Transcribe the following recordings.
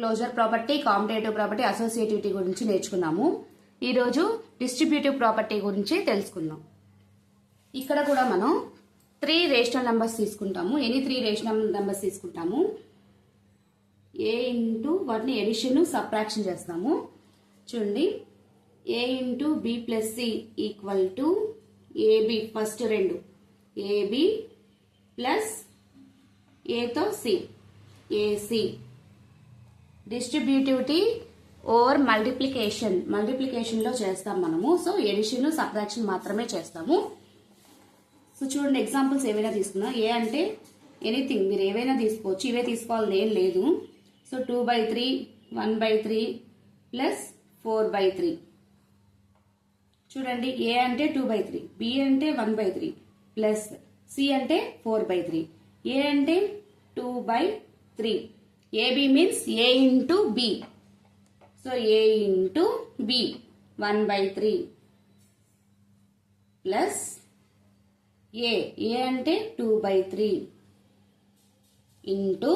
Closure property, competitive property, associativity గురించి నేర్చుకున్నాము. ఈరోజు డిస్ట్రిబ్యూటివ్ ప్రాపర్టీ గురించి తెలుసుకుందాం. ఇక్కడ కూడా మనం 3 రేషనల్ నెంబర్స్ తీసుకుంటాము. ఎనీ 3 రేషనల్ నెంబర్స్ తీసుకుంటాము. ఏ ఇంటూ వాటిని ఎడిషన్ సబ్ట్రాక్షన్ చేస్తాము. చూడండి, ఏ into B plus C equal to AB. First రెండు ఏబి ప్లస్ ఏతో సి, ఏసి. డిస్ట్రిబ్యూటివిటీ ఓవర్ మల్టిప్లికేషన్ లో చేస్తాం మనము. సో ఎడిషన్ సబ్ట్రాక్షన్ మాత్రమే చేస్తాము. సో చూడండి, ఎగ్జాంపుల్స్ ఏవైనా తీసుకున్నా. ఏ అంటే ఎనీథింగ్, మీరు ఏవైనా తీసుకోవచ్చు, ఇవే తీసుకోవాలని ఏం లేదు. So 2/3, 1/3 plus 4/3. చూడండి, ఏ అంటే 2/3, బి అంటే 1/3 ప్లస్ సి అంటే 4/3, ఏ అంటే 2/3. ఏబి మీన్స్ ఏ ఇంటూ బి. సో ఏ ఇంటూ బి 1/3 ప్లస్ ఏ అంటే 2/3 ఇంటూ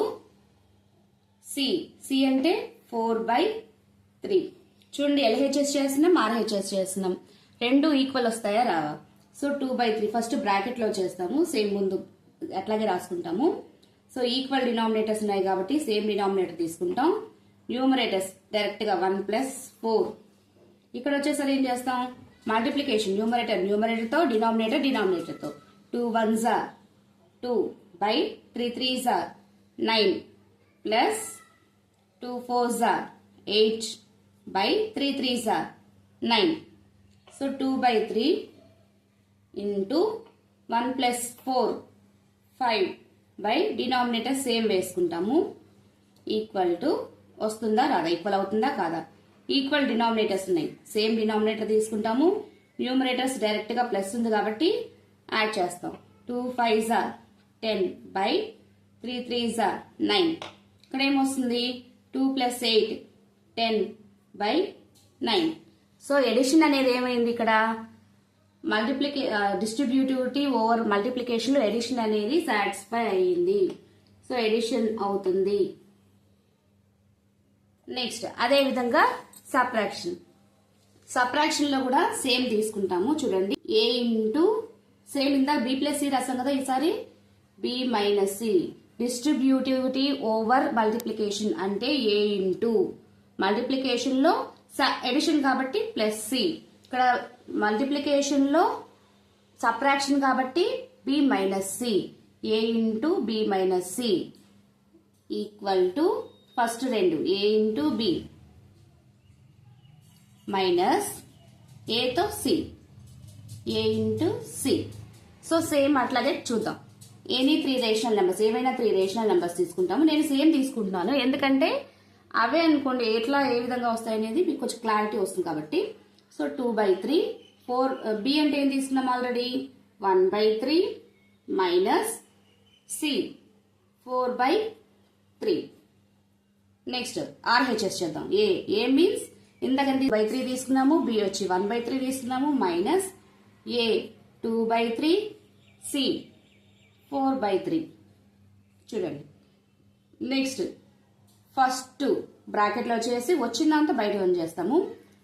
సి అంటే 4/3. చూడండి, ఎల్హెచ్ఎస్ చేస్తున్నాం, ఆర్హెచ్ఎస్ చేస్తున్నాం. రెండు ఈక్వల్ వస్తాయా రావా? సో 2/3 ఫస్ట్ బ్రాకెట్ లో చేస్తాము, సేమ్ ముందు అట్లాగే రాసుకుంటాము. సో ఈక్వల్ డినామినేటర్స్ ఉన్నాయి కాబట్టి సేమ్ డినామినేటర్ తీసుకుంటాం. న్యూమరేటర్స్ డైరెక్ట్ గా 1 + 4. ఇక్కడ వచ్చేసరి ఏం చేస్తాం? మల్టిప్లికేషన్, న్యూమరేటర్ తో, డినామినేటర్ తో. 2 1s are 2/3 3s are 9 plus 2 4s are 8/3 3s are 9. So 2/3 into 1 + 4 5 by denominator same వేసుకుంటాము. ఈక్వల్ టు వస్తుందా రాదా? ఈక్వల్ అవుతుందా కాదా? ఈక్వల్ డినామినేటర్స్ ఉన్నాయి, సేమ్ డినామినేటర్ తీసుకుంటాము. న్యూమరేటర్స్ డైరెక్ట్ గా ప్లస్ ఉంది కాబట్టి యాడ్ చేస్తాం. 2 5s are 10/3 3s are 9. ఇక్కడ ఏమొస్తుంది? 2 + 8 10/9. సో ఎడిషన్ అనేది ఏమైంది ఇక్కడ? డిస్ట్రిబ్యూటివిటీ ఓవర్ మల్టిప్లికేషన్ లో ఎడిషన్ అనేది సాటిస్ఫై అయ్యింది. సో ఎడిషన్ అవుతుంది. నెక్స్ట్ అదే విధంగా సబ్ట్రాక్షన్ లో కూడా సేమ్ తీసుకుంటాము. చూడండి, ఏ ఇంటూ సేమ్ ఇందా బి ప్లస్ సి రాసాం కదా, ఈసారి b minus c. Distributivity over multiplication అంటే ఏ ఇంటూ మల్టిప్లికేషన్ లో ఎడిషన్ కాబట్టి ప్లస్ సి. ఇక్కడ మల్టిప్లికేషన్ లో సబ్ట్రాక్షన్ కాబట్టి b minus c. A into b minus c equal to first రెండు ఏ ఇంటూ బి మైనస్ ఏతో C, a into C. So same అట్లాగే చూద్దాం. ఎనీ 3 రేషనల్ నెంబర్స్, ఏవైనా 3 రేషనల్ నెంబర్స్ తీసుకుంటాము. నేను సేమ్ తీసుకుంటున్నాను ఎందుకంటే అవే అనుకోండి ఎట్లా ఏ విధంగా వస్తాయి అనేది మీకు కొంచెం క్లారిటీ వస్తుంది కాబట్టి. సో 2/3 4 బి అంటే ఏం తీసుకున్నాం ఆల్రెడీ? 1/3 మైనస్ సి 4/3. నెక్స్ట్ ఆర్హెచ్ఎస్ చేద్దాం. ఏ మీన్స్ ఇందాక 3 తీసుకున్నాము, బి వచ్చి 1/3 తీసుకున్నాము, మైనస్ ఏ 2/3 సి 4/3. చూడండి, నెక్స్ట్ ఫస్ట్ బ్రాకెట్ లో వచ్చేసి వచ్చిందంతా బయట చేస్తాము.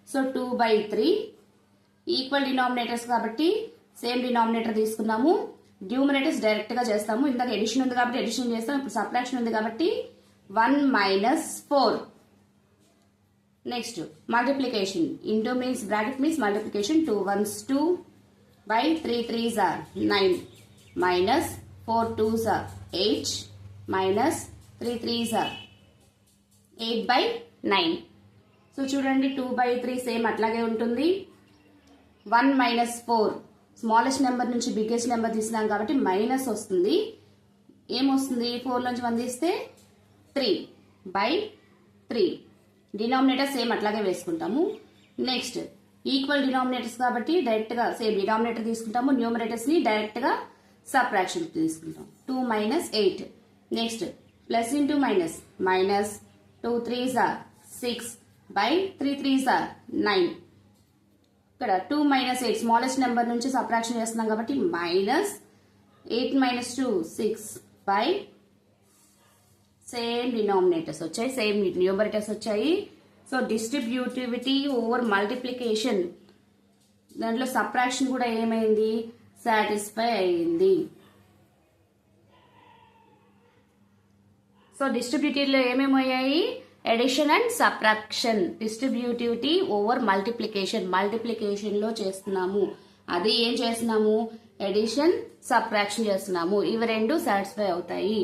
సో 2/3 ఈక్వల్ డినామినేటర్స్ కాబట్టి సేమ్ డినామినేటర్ తీసుకున్నాము. న్యూమరేటర్స్ డైరెక్ట్ గా చేస్తాము. ఇందాక ఎడిషన్ ఉంది కాబట్టి ఎడిషన్ చేస్తాం. ఇప్పుడు సబ్ట్రాక్షన్ ఉంది కాబట్టి 1 - 4. Next multiplication, into means bracket means multiplication. 2 1s 2/3 3s are 9 minus 4 2s are 8 minus 3 3s are 8/9. So చూడండి, 2/3 సేమ్ అట్లాగే ఉంటుంది. 1 - 4 స్మాలెస్ట్ నెంబర్ నుంచి బిగ్గెస్ట్ నెంబర్ తీసినాం కాబట్టి మైనస్ వస్తుంది. ఏమొస్తుంది? 4 నుంచి 1 తీస్తే 3/3. డినామినేటర్ సేమ్ అట్లాగే వేసుకుంటాము. నెక్స్ట్ ఈక్వల్ డినామినేటర్స్ కాబట్టి డైరెక్ట్ గా సేమ్ డినామినేటర్ తీసుకుంటాము. న్యూమరేటర్స్ ని డైరెక్ట్ గా సబ్ట్రాక్షన్ తీసుకుంటాం. 2 - 8. Next plus into minus, minus 2 3s are 6/3 3s are 9. ఇక్కడ 2 - 8 స్మాలెస్ట్ నెంబర్ నుంచి సబ్ట్రాక్షన్ చేస్తున్నాం కాబట్టి మైనస్ 8 - 2 6/6 సేమ్ డినామినేటర్స్ వచ్చాయి, సేమ్ న్యూమరేటర్స్ వచ్చాయి. సో డిస్ట్రిబ్యూటివిటీ ఓవర్ మల్టిప్లికేషన్, దాంట్లో సబ్ట్రాక్షన్ కూడా ఏమైంది, సాటిస్ఫై అయింది. సో డిస్ట్రిబ్యూటివ్లో ఏమేమి అయ్యాయి, addition and subtraction. Distributivity over multiplication, multiplication లో చేస్తున్నాము, అది ఏం చేస్తున్నాము, ఎడిషన్ సబ్ట్రాక్షన్ చేస్తున్నాము, ఇవి రెండు సాటిస్ఫై అవుతాయి.